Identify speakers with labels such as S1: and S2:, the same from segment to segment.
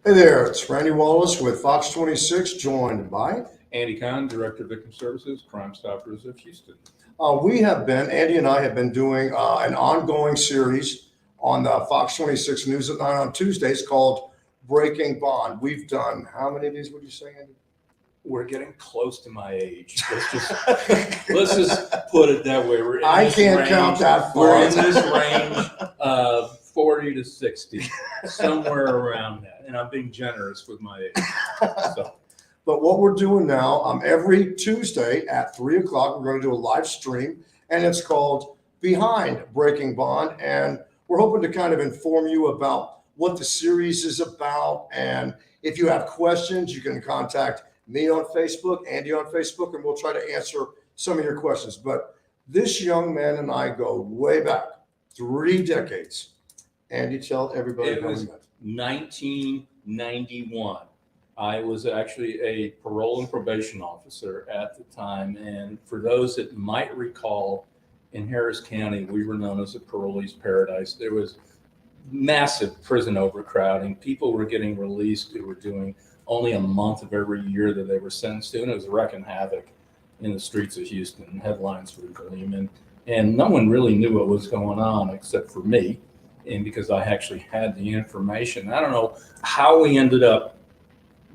S1: Hey there, it's Randy Wallace with Fox 26, joined by.
S2: Andy Kahan, Director of Victim Services, Crimestoppers of Houston.
S1: Andy and I have been doing an ongoing series on the Fox 26 News at 9 on Tuesdays called Breaking Bond. We've done, how many of these would you say, Andy?
S2: We're getting close to my age. Let's just put it that way. We're in
S1: I
S2: this
S1: can't
S2: range.
S1: count that far.
S2: We're in this range of 40 to 60, somewhere around that. And I'm being generous with my age. So.
S1: But what we're doing now, every Tuesday at 3 o'clock, we're going to do a live stream, and it's called Behind Breaking Bond. And we're hoping to kind of inform you about what the series is about. And if you have questions, you can contact me on Facebook, Andy on Facebook, and we'll try to answer some of your questions. But this young man and I go way back, 3 decades. Andy, tell everybody
S2: It
S1: how
S2: was
S1: we met.
S2: 1991. I was actually a parole and probation officer at the time. And for those that might recall, in Harris County, we were known as a parolee's paradise. There was massive prison overcrowding. People were getting released who were doing only a month of every year that they were sentenced to. And it was wrecking havoc in the streets of Houston. Headlines were gleaming. And no one really knew what was going on except for me. And because I actually had the information. I don't know how we ended up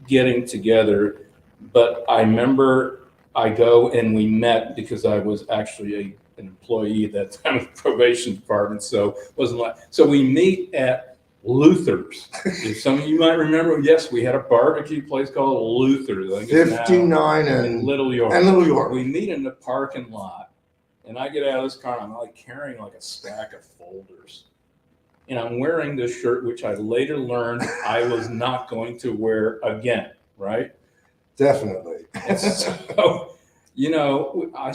S2: getting together, but I remember I go and we met because I was actually an employee at that time of the probation department. So it wasn't like, so we meet at Luther's. If some of you might remember, yes, we had a barbecue place called Luther's.
S1: 59 and
S2: Little York.
S1: And Little York.
S2: We meet in the parking lot, and I get out of this car, and I'm like carrying like a stack of folders. And I'm wearing this shirt, which I later learned I was not going to wear again, right?
S1: Definitely.
S2: And so, you know, I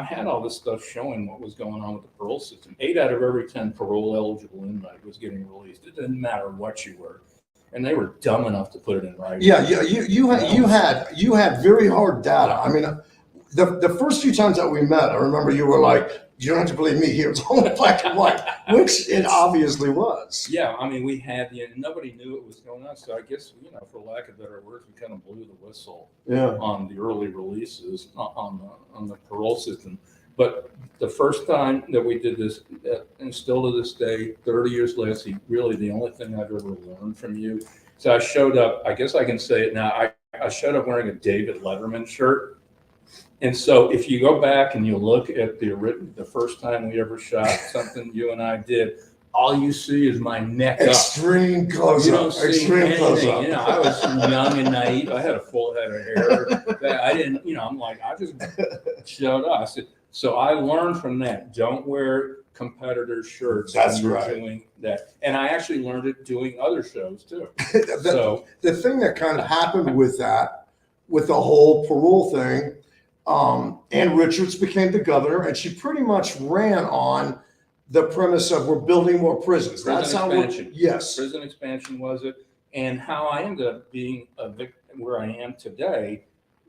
S2: had all this stuff showing what was going on with the parole system. 8 out of every 10 parole eligible inmate was getting released. It didn't matter what you were. And they were dumb enough to put it in writing.
S1: Yeah, you had very hard data. I mean, the first few times that we met, I remember you were like, you don't have to believe me here. It's only black and white, which it obviously was.
S2: Yeah, I mean, we had nobody knew what was going on. So I guess, you know, for lack of better words, we kind of blew the whistle on the early releases on the parole system. But the first time that we did this, and still to this day, 30 years later, really the only thing I've ever learned from you. So I showed up, I guess I can say it now, I showed up wearing a David Letterman shirt. And so if you go back and you look at the first time we ever shot something you and I did, all you see is my neck
S1: Extreme close
S2: up. You
S1: up.
S2: don't see
S1: Extreme
S2: anything.
S1: close up.
S2: You know, I was young and naive. I had a full head of hair. I didn't, you know, I'm like, I just showed up. I said, so I learned from that. Don't wear competitor shirts.
S1: That's
S2: when you're
S1: right.
S2: Doing that. And I actually learned it doing other shows too.
S1: The thing that kind of happened with that, with the whole parole thing, Ann Richards became the governor, and she pretty much ran on the premise of we're building more prisons. That's how
S2: expansion.
S1: Yes.
S2: Prison expansion was it. And how I ended up being a victim where I am today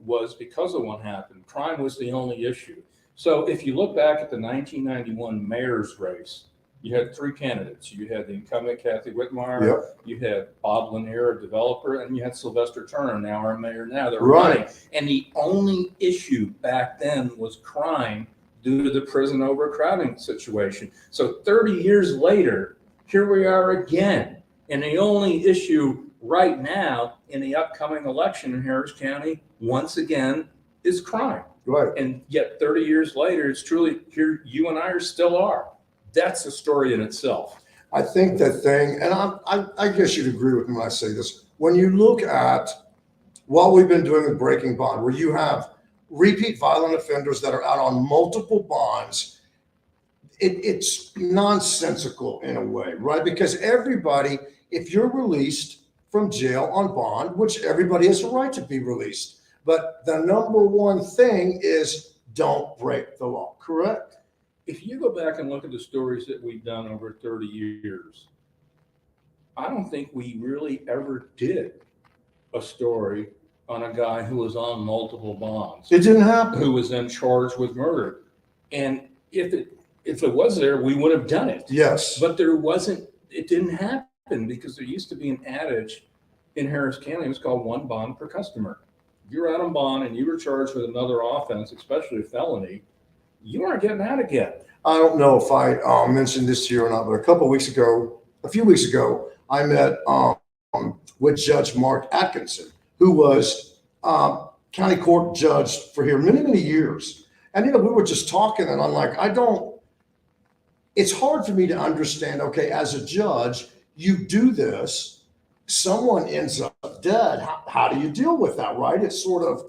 S2: was because of what happened. Crime was the only issue. So if you look back at the 1991 mayor's race, you had 3 candidates. You had the incumbent Kathy Whitmire,
S1: Yep.
S2: You had Bob Lanier, a developer, and you had Sylvester Turner, now our mayor now. They're
S1: Right.
S2: running. And the only issue back then was crime due to the prison overcrowding situation. So 30 years later, here we are again. And the only issue right now in the upcoming election in Harris County, once again, is crime.
S1: Right.
S2: And yet 30 years later, it's truly here, you and I still are. That's a story in itself.
S1: I think the thing, and I guess you'd agree with me when I say this, when you look at what we've been doing with Breaking Bond, where you have repeat violent offenders that are out on multiple bonds, it's nonsensical in a way, right? Because everybody, if you're released from jail on bond, which everybody has a right to be released, but the number one thing is don't break the law, correct?
S2: If you go back and look at the stories that we've done over 30 years, I don't think we really ever did a story on a guy who was on multiple bonds.
S1: It didn't happen.
S2: Who was then charged with murder. And if it was there, we would have done it.
S1: Yes.
S2: But there wasn't, it didn't happen because there used to be an adage in Harris County, it was called one bond per customer. If you were out on bond and you were charged with another offense, especially a felony, you weren't getting out again.
S1: I don't know if I mentioned this to you or not, but a few weeks ago, I met with Judge Mark Atkinson, who was county court judge for here many, many years. And, we were just talking, and I'm like, it's hard for me to understand, okay, as a judge, you do this, someone ends up dead. How do you deal with that, right? It's sort of,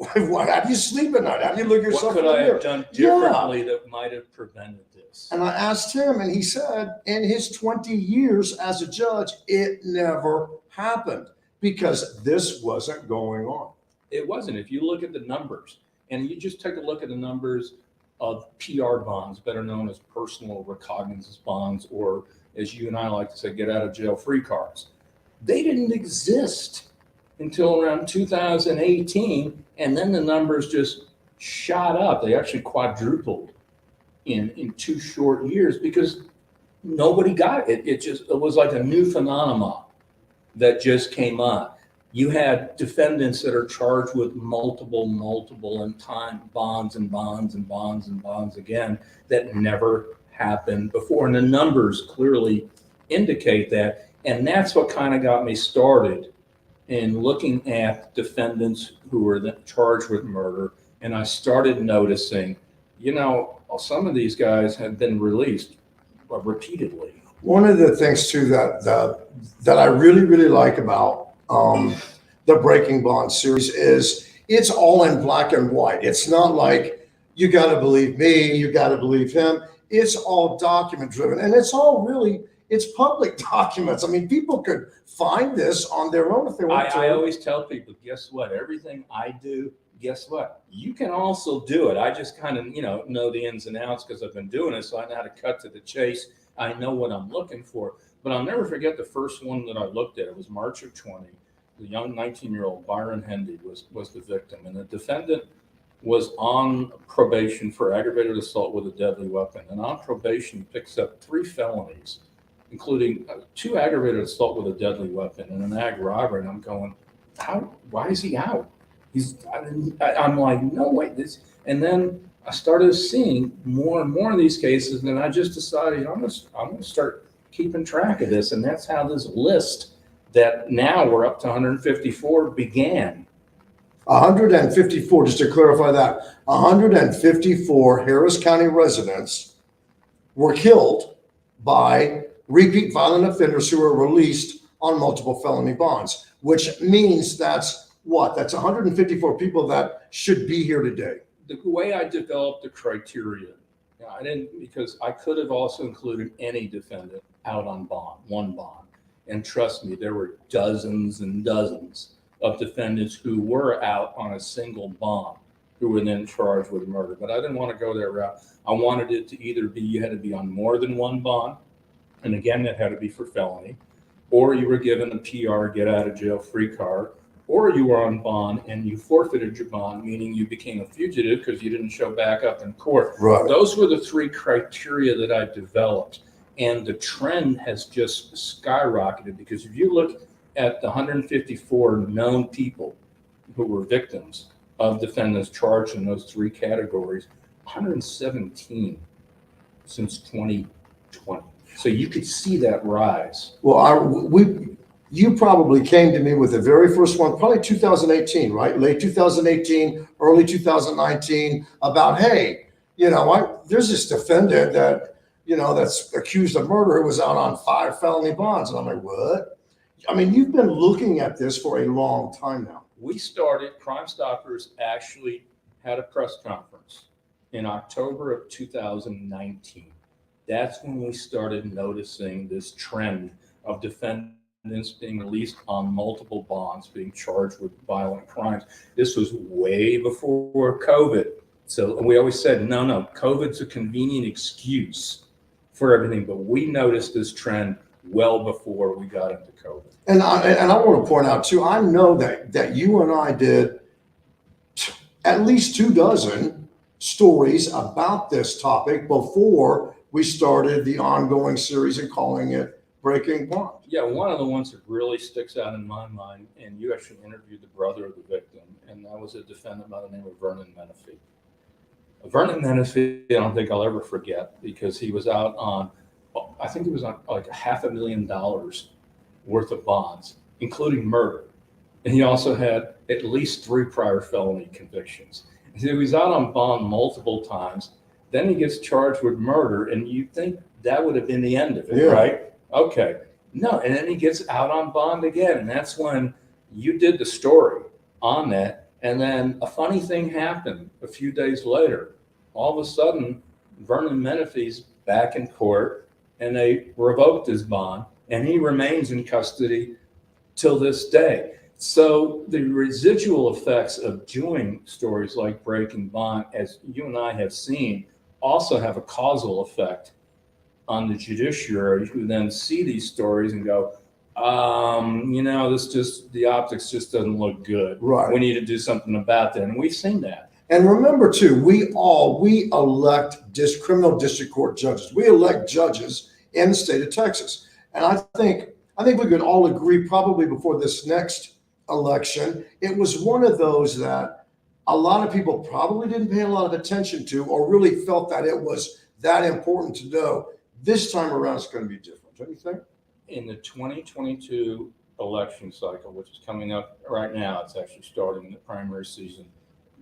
S1: how do you sleep at night? How do you look yourself
S2: What
S1: in the
S2: could I
S1: mirror?
S2: have done differently that might have prevented this?
S1: And I asked him, and he said, in his 20 years as a judge, it never happened because this wasn't going on.
S2: It wasn't. If you look at the numbers, and you just take a look at the numbers of PR bonds, better known as personal recognizance bonds, or as you and I like to say, get out of jail free cards, they didn't exist until around 2018, and then the numbers just shot up. They actually quadrupled in 2 short years because nobody got it. It was like a new phenomenon that just came on. You had defendants that are charged with multiple and time bonds again that never happened before. And the numbers clearly indicate that. And that's what kind of got me started in looking at defendants who were charged with murder. And I started noticing, some of these guys have been released repeatedly.
S1: One of the things too that I really, really like about the Breaking Bond series is it's all in black and white. It's not like you got to believe me, you got to believe him. It's all document driven, and it's public documents. I mean, people could find this on their own if they want to.
S2: I always tell people, guess what? Everything I do, guess what? You can also do it. I just kind of, know the ins and outs because I've been doing it, so I know how to cut to the chase. I know what I'm looking for. But I'll never forget the first one that I looked at. It was March of 20. The young 19-year-old Byron Hendy was the victim, and the defendant was on probation for aggravated assault with a deadly weapon. And on probation, he picks up 3 felonies, including 2 aggravated assault with a deadly weapon and an ag robbery. And I'm going, why is he out? I'm like, no way. And then I started seeing more and more of these cases, and I just decided I'm going to start keeping track of this. And that's how this list that now we're up to 154 began.
S1: 154, just to clarify that, 154 Harris County residents were killed by repeat violent offenders who were released on multiple felony bonds, which means that's 154 people that should be here today.
S2: The way I developed the criteria, I didn't, because I could have also included any defendant out on bond, one bond. And trust me, there were dozens and dozens of defendants who were out on a single bond who were then charged with murder. But I didn't want to go that route. I wanted it to either be you had to be on more than one bond, and again, that had to be for felony, or you were given a PR, get out of jail free card, or you were on bond and you forfeited your bond, meaning you became a fugitive because you didn't show back up in court.
S1: Right.
S2: Those were the 3 criteria that I developed. And the trend has just skyrocketed because if you look at the 154 known people who were victims of defendants charged in those 3 categories, 117 since 2020. So you could see that rise.
S1: Well, you probably came to me with the very first one, probably 2018, right? Late 2018, early 2019, about, hey, there's this defendant that, that's accused of murder who was out on 5 felony bonds. And I'm like, what? I mean, you've been looking at this for a long time now.
S2: We started, Crimestoppers actually had a press conference in October of 2019. That's when we started noticing this trend of defendants being released on multiple bonds, being charged with violent crimes. This was way before COVID. So we always said, no, COVID's a convenient excuse for everything. But we noticed this trend well before we got into COVID.
S1: And I want to point out too, I know that you and I did at least 24 stories about this topic before we started the ongoing series and calling it breaking bond.
S2: Yeah, one of the ones that really sticks out in my mind, and you actually interviewed the brother of the victim, and that was a defendant by the name of Vernon Menifee. Vernon Menifee, I don't think I'll ever forget, because he was out on, I think it was on like $500,000 worth of bonds, including murder. And he also had at least 3 prior felony convictions. And so he was out on bond multiple times. Then he gets charged with murder, and you think that would have been the end of it, right? Okay. No, and then he gets out on bond again. And that's when you did the story on that. And then a funny thing happened a few days later. All of a sudden, Vernon Menifee's back in court, and they revoked his bond, and he remains in custody till this day. So the residual effects of doing stories like Breaking Bond, as you and I have seen, also have a causal effect on the judiciary, who then see these stories and go, the optics just doesn't look good.
S1: Right.
S2: We need to do something about that. And we've seen that.
S1: And remember too, we elect criminal district court judges. We elect judges in the state of Texas. And I think we could all agree, probably before this next election, it was one of those that a lot of people probably didn't pay a lot of attention to, or really felt that it was that important to know. This time around, it's going to be different, don't you think?
S2: In the 2022 election cycle, which is coming up right now, it's actually starting in the primary season.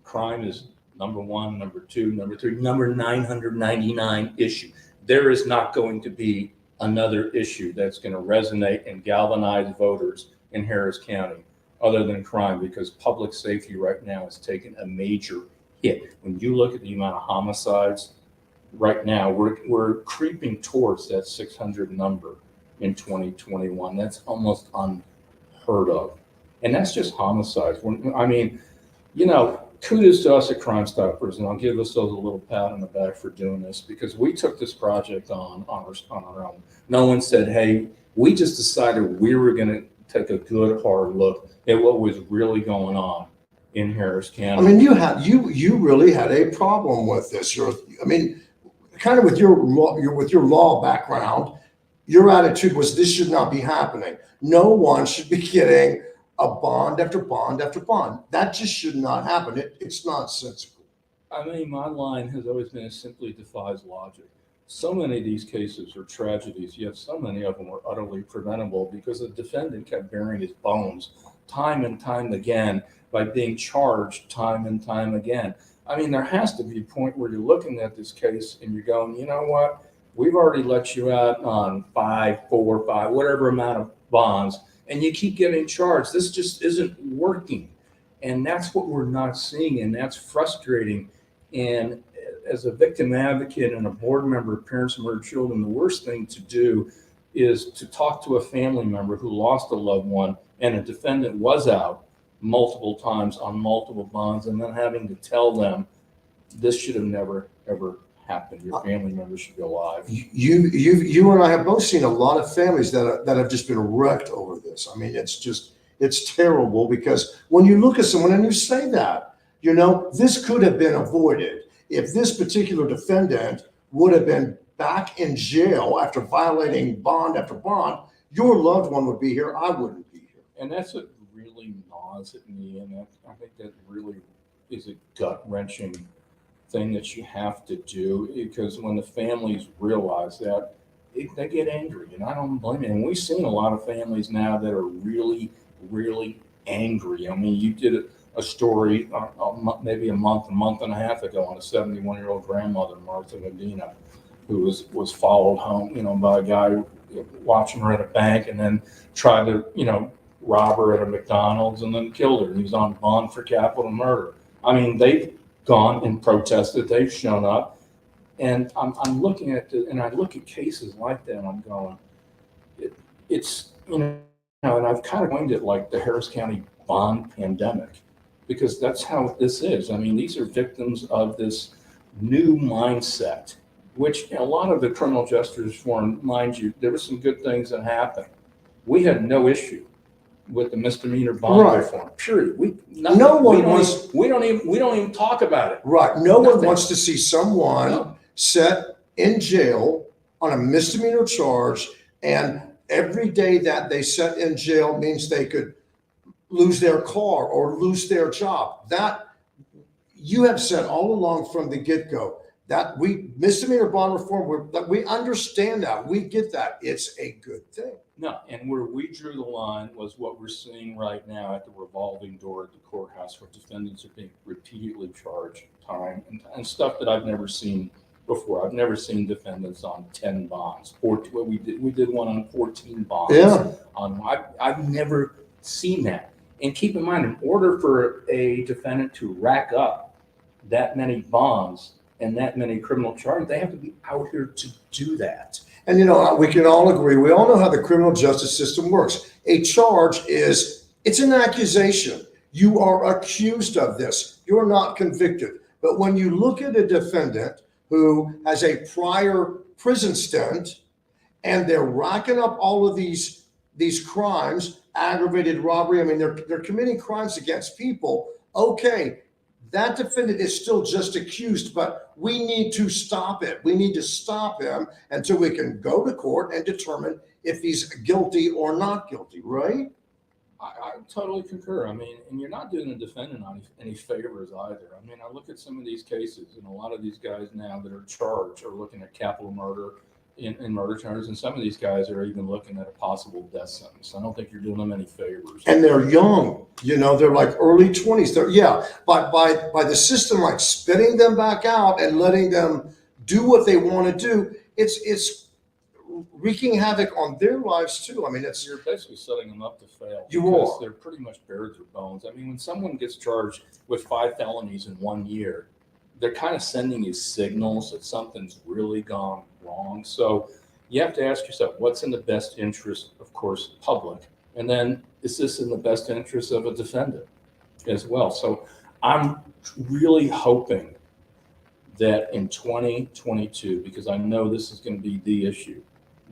S2: Crime is number 1, number 2, number 3, number 999 issue. There is not going to be another issue that's going to resonate and galvanize voters in Harris County other than crime, because public safety right now has taken a major hit. When you look at the amount of homicides right now, we're creeping towards that 600 number in 2021. That's almost unheard of. And that's just homicides. Kudos to us at Crimestoppers, and I'll give us a little pat on the back for doing this, because we took this project on our own. No one said, hey, we just decided we were going to take a good hard look at what was really going on in Harris County.
S1: I mean, you really had a problem with this. Kind of with your law background, your attitude was this should not be happening. No one should be getting a bond after bond after bond. That just should not happen. It's nonsensical.
S2: My line has always been it simply defies logic. So many of these cases are tragedies, yet so many of them are utterly preventable because the defendant kept burying his bones time and time again by being charged time and time again. There has to be a point where you're looking at this case and you're going, you know what? We've already let you out on 5, 4, 5, whatever amount of bonds, and you keep getting charged. This just isn't working. And that's what we're not seeing, and that's frustrating. And as a victim advocate and a board member of Parents of Murdered Children, the worst thing to do is to talk to a family member who lost a loved one and a defendant was out multiple times on multiple bonds, and then having to tell them this should have never, ever happened. Your family member should be alive.
S1: You and I have both seen a lot of families that have just been wrecked over this. It's terrible, because when you look at someone and you say that, this could have been avoided if this particular defendant would have been back in jail after violating bond after bond. Your loved one would be here. I wouldn't be here.
S2: And that's what really gnaws at me. And I think that really is a gut-wrenching thing that you have to do, because when the families realize that, they get angry, and I don't blame them. And we've seen a lot of families now that are really, really angry. You did a story maybe a month and a half ago on a 71-year-old grandmother, Martha Medina, who was followed home, by a guy watching her at a bank, and then tried to, rob her at a McDonald's and then killed her. He was on bond for capital murder. They've gone and protested. They've shown up, and I'm looking at and I look at cases like that, and I'm going, it's and I've kind of coined it like the Harris County bond pandemic, because that's how this is. These are victims of this new mindset, which a lot of the criminal justice reform, mind you, there were some good things that happened. We had no issue with the misdemeanor bond reform. Period. We don't even talk about it.
S1: Right. No one wants to see someone set in jail on a misdemeanor charge, and every day that they sit in jail means they could lose their car or lose their job. That you have said all along from the get-go that we misdemeanor bond reform, that we understand that, we get that, it's a good thing.
S2: No, and where we drew the line was what we're seeing right now at the revolving door at the courthouse, where defendants are being repeatedly charged time and stuff that I've never seen before. I've never seen defendants on 10 bonds. We did one on 14 bonds.
S1: Yeah.
S2: I've never seen that. And keep in mind, in order for a defendant to rack up that many bonds and that many criminal charges, they have to be out here to do that.
S1: And, you know, we can all agree, we all know how the criminal justice system works. A charge it's an accusation. You are accused of this. You're not convicted. But when you look at a defendant who has a prior prison stint and they're racking up all of these crimes, aggravated robbery, I mean, they're committing crimes against people. Okay, that defendant is still just accused, but we need to stop it. We need to stop him until we can go to court and determine if he's guilty or not guilty, right?
S2: I totally concur. I mean, and you're not doing the defendant any favors either. I mean, I look at some of these cases, and a lot of these guys now that are charged are looking at capital murder in murder charges, and some of these guys are even looking at a possible death sentence. I don't think you're doing them any favors.
S1: And they're young, you know, they're like early 20s. By the system, like spitting them back out and letting them do what they want to do, it's wreaking havoc on their lives too. I mean,
S2: you're basically setting them up to fail.
S1: Because
S2: they're pretty much bare to bones. I mean, when someone gets charged with 5 felonies in 1 year, they're kind of sending you signals that something's really gone wrong. So you have to ask yourself, what's in the best interest, of course, public? And then is this in the best interest of a defendant as well? So I'm really hoping that in 2022, because I know this is going to be the issue,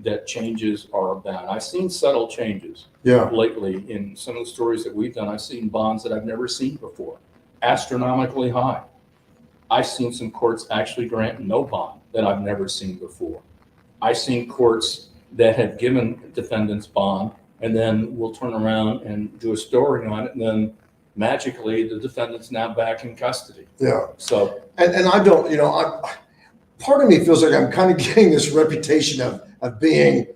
S2: that changes are about. I've seen subtle changes lately in some of the stories that we've done. I've seen bonds that I've never seen before, astronomically high. I've seen some courts actually grant no bond that I've never seen before. I've seen courts that have given defendants bond and then we'll turn around and do a story on it, and then magically the defendant's now back in custody.
S1: Yeah.
S2: So
S1: and I don't, you know, part of me feels like I'm kind of getting this reputation of being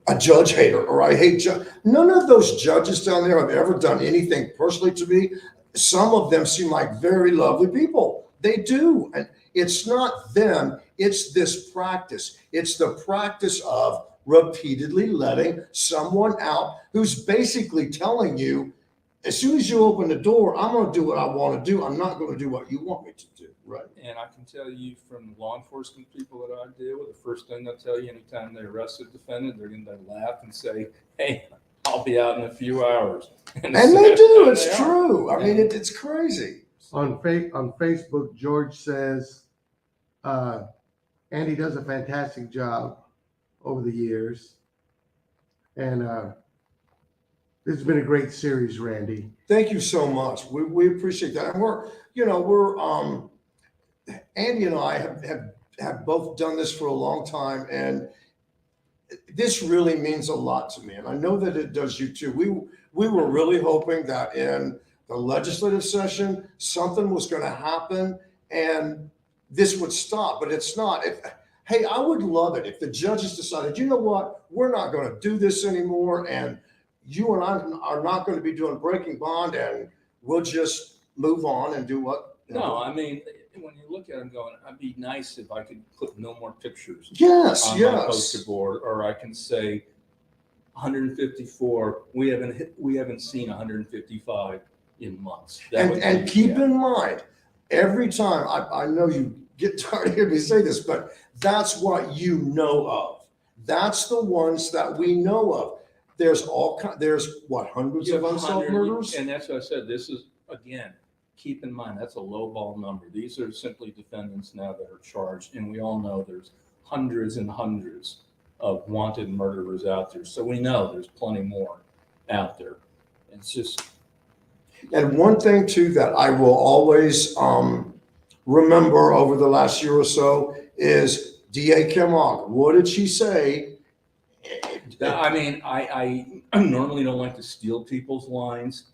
S1: a judge hater, or I hate judge. None of those judges down there have ever done anything personally to me. Some of them seem like very lovely people. They do. And it's not them. It's this practice. It's the practice of repeatedly letting someone out who's basically telling you, as soon as you open the door, I'm going to do what I want to do. I'm not going to do what you want me to do. Right.
S2: And I can tell you from law enforcement people that I deal with, the first thing they'll tell you anytime they arrest a defendant, they're going to laugh and say, "Hey, I'll be out in a few hours."
S1: And they do. It's true. I mean, it's crazy.
S3: On Facebook, George says, Andy does a fantastic job over the years. And this has been a great series, Randy.
S1: Thank you so much. We appreciate that. And we're Andy and I have both done this for a long time, and this really means a lot to me. And I know that it does you too. We were really hoping that in the legislative session, something was going to happen and this would stop, but it's not. Hey, I would love it if the judges decided, you know what, we're not going to do this anymore, and you and I are not going to be doing breaking bond, and we'll just move on and do what.
S2: No, I mean, when you look at them going, it'd be nice if I could put no more pictures on my poster board, or I can say 154. We haven't seen 155 in months.
S1: And keep in mind, every time I know you get tired of hearing me say this, but that's what you know of. That's the ones that we know of. There's hundreds of unsolved murders,
S2: and that's what I said. This is, again, keep in mind, that's a lowball number. These are simply defendants now that are charged, and we all know there's hundreds and hundreds of wanted murderers out there. So we know there's plenty more out there. It's just.
S1: And one thing too that I will always remember over the last year or so is D.A. Kim Ogg. What did she say
S2: I mean, I normally don't like to steal people's lines.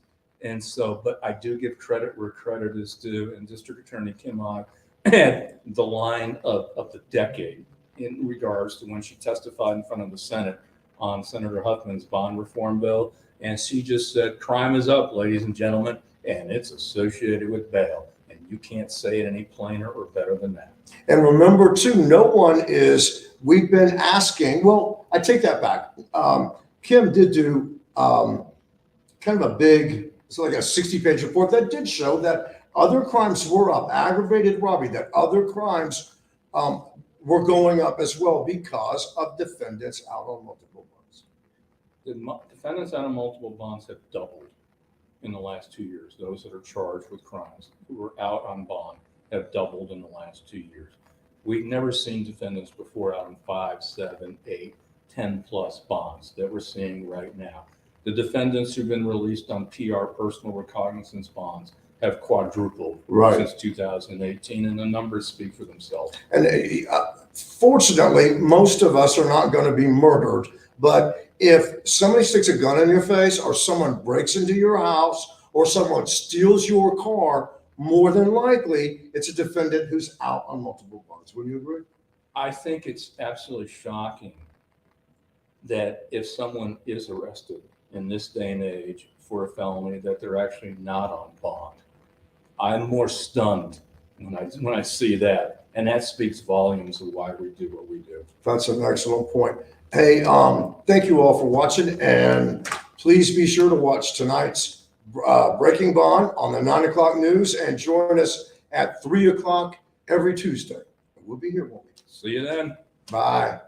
S2: And so, but I do give credit where credit is due. And District Attorney Kim Ogg had the line of the decade in regards to when she testified in front of the Senate on Senator Huffman's bond reform bill. And she just said, crime is up, ladies and gentlemen, and it's associated with bail. And you can't say it any plainer or better than that.
S1: And remember too, we've been asking, well, I take that back. Kim did do kind of a big, it's like a 60-page report that did show that other crimes were up, aggravated robbery, that other crimes were going up as well because of defendants out on multiple bonds.
S2: The defendants out on multiple bonds have doubled in the last 2 years. Those that are charged with crimes who were out on bond have doubled in the last 2 years. We've never seen defendants before out on 5, 7, 8, 10 plus bonds that we're seeing right now. The defendants who've been released on PR, personal recognizance bonds, have quadrupled since 2018, and the numbers speak for themselves.
S1: And fortunately, most of us are not going to be murdered. But if somebody sticks a gun in your face, or someone breaks into your house, or someone steals your car, more than likely it's a defendant who's out on multiple bonds. Wouldn't you agree?
S2: I think it's absolutely shocking that if someone is arrested in this day and age for a felony, that they're actually not on bond. I'm more stunned when I see that, and that speaks volumes of why we do what we do.
S1: That's an excellent point. Hey, thank you all for watching, and please be sure to watch tonight's Breaking Bond on the 9 o'clock news, and join us at 3 o'clock every Tuesday. We'll be here, won't we?
S2: See you then.
S1: Bye.